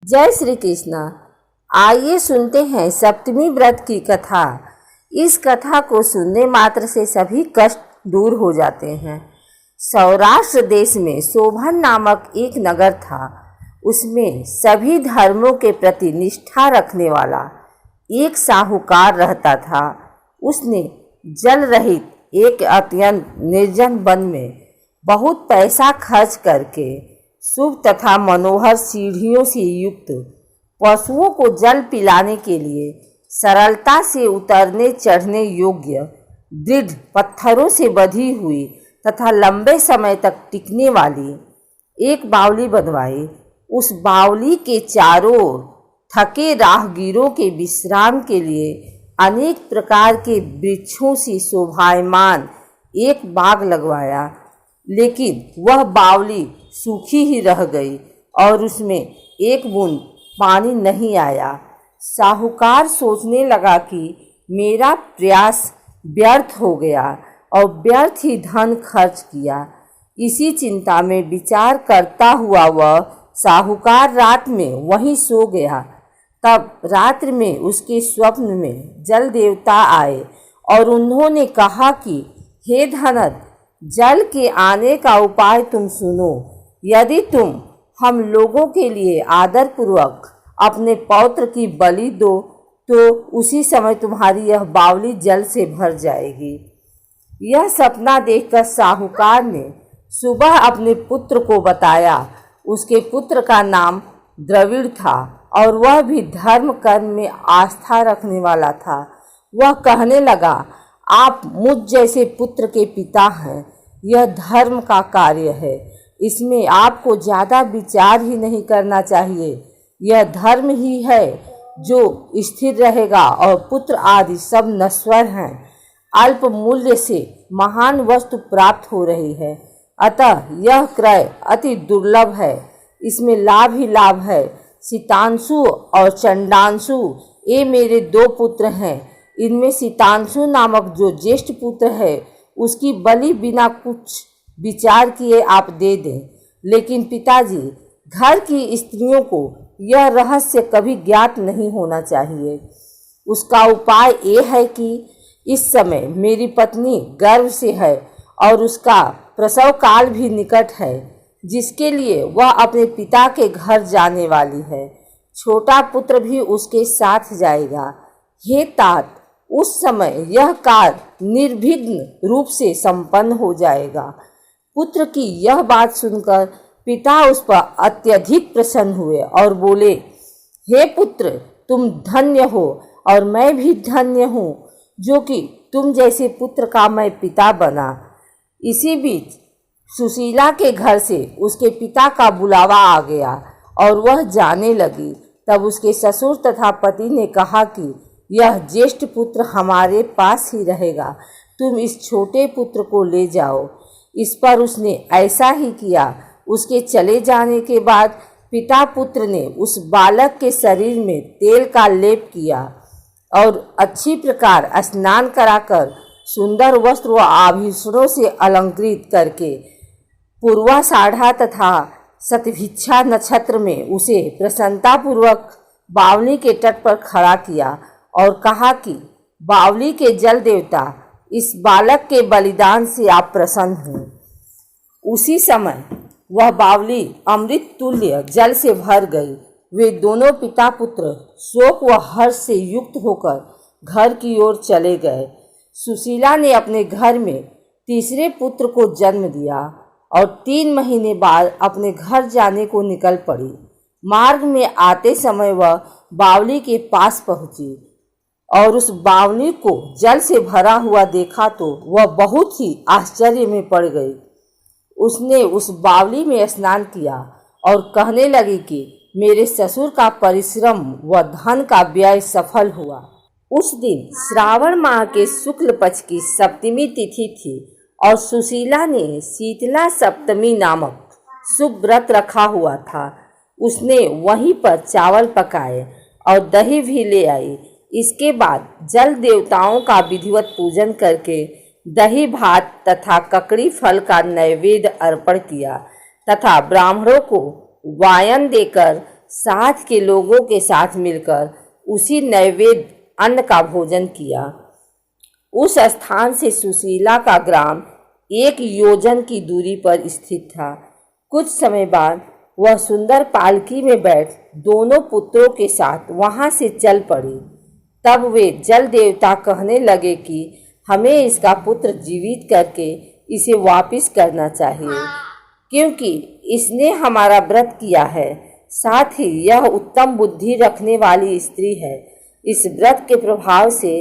जय श्री कृष्ण। आइए सुनते हैं सप्तमी व्रत की कथा। इस कथा को सुनने मात्र से सभी कष्ट दूर हो जाते हैं। सौराष्ट्र देश में शोभन नामक एक नगर था। उसमें सभी धर्मों के प्रति निष्ठा रखने वाला एक साहूकार रहता था। उसने जल रहित एक अत्यंत निर्जन वन में बहुत पैसा खर्च करके शुभ तथा मनोहर सीढ़ियों से युक्त पशुओं को जल पिलाने के लिए सरलता से उतरने चढ़ने योग्य दृढ़ पत्थरों से बधी हुई तथा लंबे समय तक टिकने वाली एक बावली बनवाई। उस बावली के चारों ओर थके राहगीरों के विश्राम के लिए अनेक प्रकार के वृक्षों से शोभायमान एक बाग लगवाया। लेकिन वह बावली सूखी ही रह गई और उसमें एक बूंद पानी नहीं आया। साहूकार सोचने लगा कि मेरा प्रयास व्यर्थ हो गया और व्यर्थ ही धन खर्च किया। इसी चिंता में विचार करता हुआ वह साहूकार रात में वहीं सो गया। तब रात्रि में उसके स्वप्न में जल देवता आए और उन्होंने कहा कि हे धनद, जल के आने का उपाय तुम सुनो। यदि तुम हम लोगों के लिए आदरपूर्वक अपने पौत्र की बलि दो तो उसी समय तुम्हारी यह बावली जल से भर जाएगी। यह सपना देखकर साहूकार ने सुबह अपने पुत्र को बताया। उसके पुत्र का नाम द्रविड़ था और वह भी धर्म कर्म में आस्था रखने वाला था। वह कहने लगा, आप मुझ जैसे पुत्र के पिता हैं। यह धर्म का कार्य है, इसमें आपको ज़्यादा विचार ही नहीं करना चाहिए। यह धर्म ही है जो स्थिर रहेगा और पुत्र आदि सब नश्वर हैं। अल्प मूल्य से महान वस्तु प्राप्त हो रही है, अतः यह क्रय अति दुर्लभ है। इसमें लाभ ही लाभ है। शीतांशु और चंडांशु ये मेरे दो पुत्र हैं। इनमें शीतांशु नामक जो ज्येष्ठ पुत्र है उसकी बलि बिना कुछ विचार किए आप दे दें। लेकिन पिताजी, घर की स्त्रियों को यह रहस्य कभी ज्ञात नहीं होना चाहिए। उसका उपाय ये है कि इस समय मेरी पत्नी गर्भ से है और उसका प्रसव काल भी निकट है, जिसके लिए वह अपने पिता के घर जाने वाली है। छोटा पुत्र भी उसके साथ जाएगा। हे तात, उस समय यह कार्य निर्विघ्न रूप से संपन्न हो जाएगा। पुत्र की यह बात सुनकर पिता उस पर अत्यधिक प्रसन्न हुए और बोले, हे पुत्र, तुम धन्य हो और मैं भी धन्य हूँ जो कि तुम जैसे पुत्र का मैं पिता बना। इसी बीच सुशीला के घर से उसके पिता का बुलावा आ गया और वह जाने लगी। तब उसके ससुर तथा पति ने कहा कि यह ज्येष्ठ पुत्र हमारे पास ही रहेगा, तुम इस छोटे पुत्र को ले जाओ। इस पर उसने ऐसा ही किया। उसके चले जाने के बाद पिता पुत्र ने उस बालक के शरीर में तेल का लेप किया और अच्छी प्रकार स्नान कराकर सुंदर वस्त्र व आभूषणों से अलंकृत करके पूर्वाषाढ़ा तथा शतभिक्षा नक्षत्र में उसे प्रसन्नतापूर्वक बावली के तट पर खड़ा किया और कहा कि बावली के जल देवता, इस बालक के बलिदान से आप प्रसन्न हों। उसी समय वह बावली अमृत तुल्य जल से भर गई। वे दोनों पिता पुत्र शोक व हर्ष से युक्त होकर घर की ओर चले गए। सुशीला ने अपने घर में तीसरे पुत्र को जन्म दिया और 3 महीने बाद अपने घर जाने को निकल पड़ी। मार्ग में आते समय वह बावली के पास पहुंची और उस बावली को जल से भरा हुआ देखा तो वह बहुत ही आश्चर्य में पड़ गई। उसने उस बावली में स्नान किया और कहने लगी कि मेरे ससुर का परिश्रम व धन का व्यय सफल हुआ। उस दिन श्रावण माह के शुक्ल पक्ष की सप्तमी तिथि थी और सुशीला ने शीतला सप्तमी नामक शुभ व्रत रखा हुआ था। उसने वहीं पर चावल पकाए और दही भी ले आई। इसके बाद जल देवताओं का विधिवत पूजन करके दही भात तथा ककड़ी फल का नैवेद्य अर्पण किया तथा ब्राह्मणों को वायन देकर साथ के लोगों के साथ मिलकर उसी नैवेद्य अन्न का भोजन किया। उस स्थान से सुशीला का ग्राम 1 योजन की दूरी पर स्थित था। कुछ समय बाद वह सुंदर पालकी में बैठ दोनों पुत्रों के साथ वहां से चल पड़ी। तब वे जल देवता कहने लगे कि हमें इसका पुत्र जीवित करके इसे वापिस करना चाहिए, क्योंकि इसने हमारा व्रत किया है। साथ ही यह उत्तम बुद्धि रखने वाली स्त्री है। इस व्रत के प्रभाव से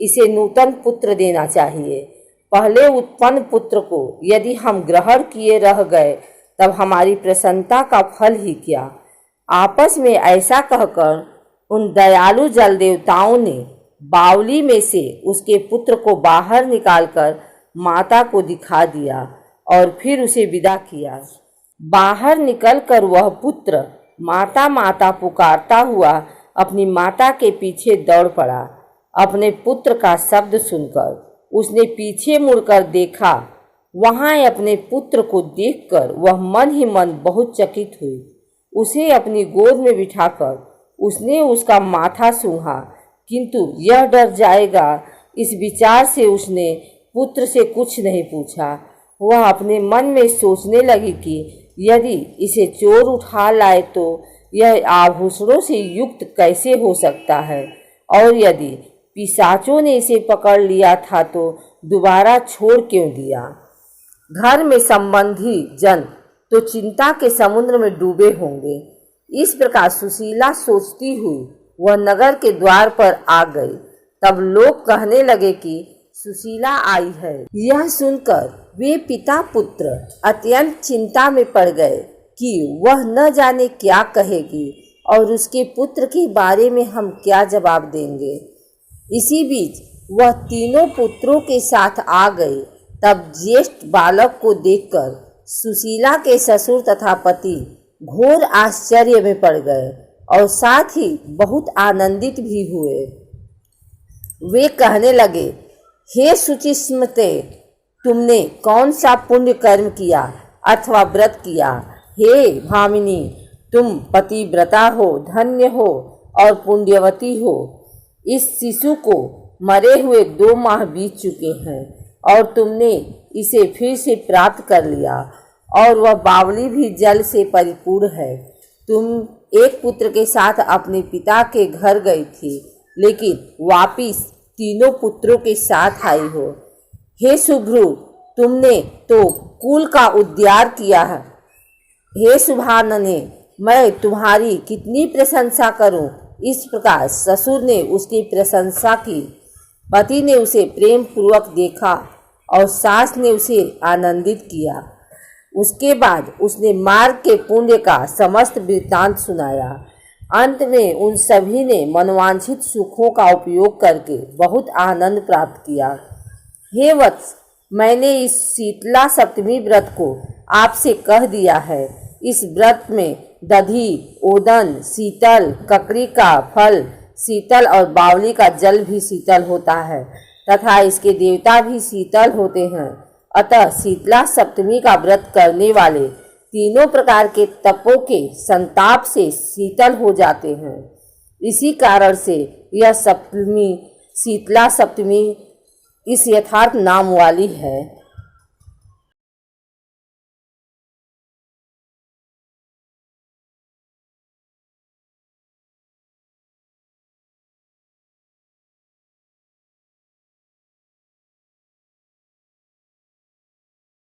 इसे नूतन पुत्र देना चाहिए। पहले उत्पन्न पुत्र को यदि हम ग्रहण किए रह गए तब हमारी प्रसन्नता का फल ही क्या। आपस में ऐसा कहकर उन दयालु जल देवताओं ने बावली में से उसके पुत्र को बाहर निकालकर माता को दिखा दिया और फिर उसे विदा किया। बाहर निकलकर वह पुत्र माता माता पुकारता हुआ अपनी माता के पीछे दौड़ पड़ा। अपने पुत्र का शब्द सुनकर उसने पीछे मुड़कर देखा। वहां अपने पुत्र को देखकर वह मन ही मन बहुत चकित हुई। उसे अपनी गोद में बिठाकर उसने उसका माथा सूंघा, किंतु यह डर जाएगा इस विचार से उसने पुत्र से कुछ नहीं पूछा। वह अपने मन में सोचने लगी कि यदि इसे चोर उठा लाए तो यह आभूषणों से युक्त कैसे हो सकता है, और यदि पिशाचों ने इसे पकड़ लिया था तो दोबारा छोड़ क्यों दिया। घर में संबंधी जन तो चिंता के समुद्र में डूबे होंगे। इस प्रकार सुशीला सोचती हुई वह नगर के द्वार पर आ गई। तब लोग कहने लगे कि सुशीला आई है। यह सुनकर वे पिता पुत्र अत्यंत चिंता में पड़ गए कि वह न जाने क्या कहेगी और उसके पुत्र के बारे में हम क्या जवाब देंगे। इसी बीच वह तीनों पुत्रों के साथ आ गई। तब ज्येष्ठ बालक को देखकर सुशीला के ससुर तथा पति घोर आश्चर्य में पड़ गए और साथ ही बहुत आनंदित भी हुए। वे कहने लगे, हे सुचिस्मते, तुमने कौन सा पुण्य कर्म किया अथवा व्रत किया। हे भामिनी, तुम पतिव्रता हो, धन्य हो और पुण्यवती हो। इस शिशु को मरे हुए 2 माह बीत चुके हैं और तुमने इसे फिर से प्राप्त कर लिया, और वह बावली भी जल से परिपूर्ण है। तुम एक पुत्र के साथ अपने पिता के घर गई थी, लेकिन वापिस तीनों पुत्रों के साथ आई हो। हे शुभ्रू, तुमने तो कुल का उद्धार किया है। हे शुभानने, मैं तुम्हारी कितनी प्रशंसा करूं। इस प्रकार ससुर ने उसकी प्रशंसा की। पति ने उसे प्रेम पूर्वक देखा और सास ने उसे आनंदित किया। उसके बाद उसने मार्ग के पुण्य का समस्त वृत्तांत सुनाया। अंत में उन सभी ने मनवांछित सुखों का उपयोग करके बहुत आनंद प्राप्त किया। हे वत्स, मैंने इस शीतला सप्तमी व्रत को आपसे कह दिया है। इस व्रत में दधी, ओदन, शीतल, ककड़ी का फल शीतल और बावली का जल भी शीतल होता है तथा इसके देवता भी शीतल होते हैं। अतः शीतला सप्तमी का व्रत करने वाले तीनों प्रकार के तपों के संताप से शीतल हो जाते हैं। इसी कारण से यह सप्तमी शीतला सप्तमी इस यथार्थ नाम वाली है।